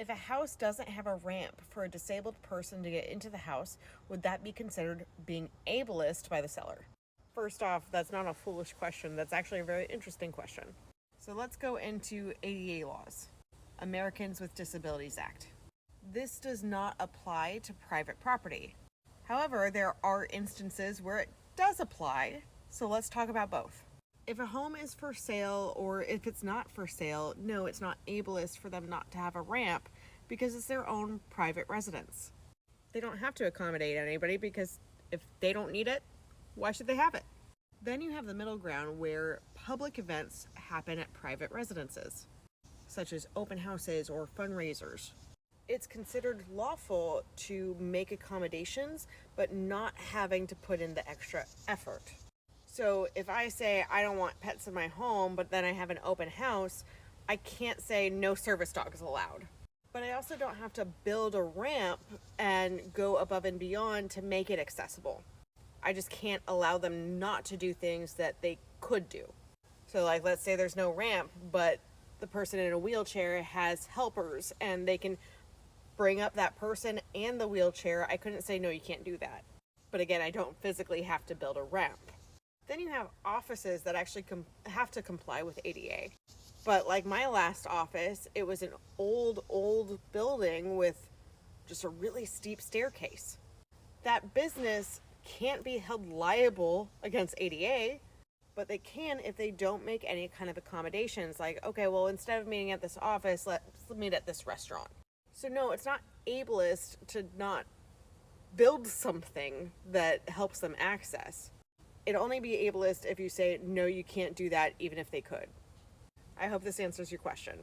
If a house doesn't have a ramp for a disabled person to get into the house, would that be considered being ableist by the seller? First off, that's not a foolish question. That's actually a very interesting question. So let's go into ADA laws. Americans with Disabilities Act. This does not apply to private property. However, there are instances where it does apply, so let's talk about both. If a home is for sale or if it's not for sale, no, it's not ableist for them not to have a ramp because it's their own private residence. They don't have to accommodate anybody because if they don't need it, why should they have it? Then you have the middle ground where public events happen at private residences, such as open houses or fundraisers. It's considered lawful to make accommodations, but not having to put in the extra effort. So if I say I don't want pets in my home, but then I have an open house, I can't say no service dogs allowed. But I also don't have to build a ramp and go above and beyond to make it accessible. I just can't allow them not to do things that they could do. So like, let's say there's no ramp, but the person in a wheelchair has helpers and they can bring up that person and the wheelchair. I couldn't say, no, you can't do that. But again, I don't physically have to build a ramp. Then you have offices that actually have to comply with ADA. But like my last office, it was an old building with just a really steep staircase. That business can't be held liable against ADA, but they can if they don't make any kind of accommodations. Like, okay, well, instead of meeting at this office, let's meet at this restaurant. So no, it's not ableist to not build something that helps them access. It'd only be ableist if you say, no, you can't do that, even if they could. I hope this answers your question.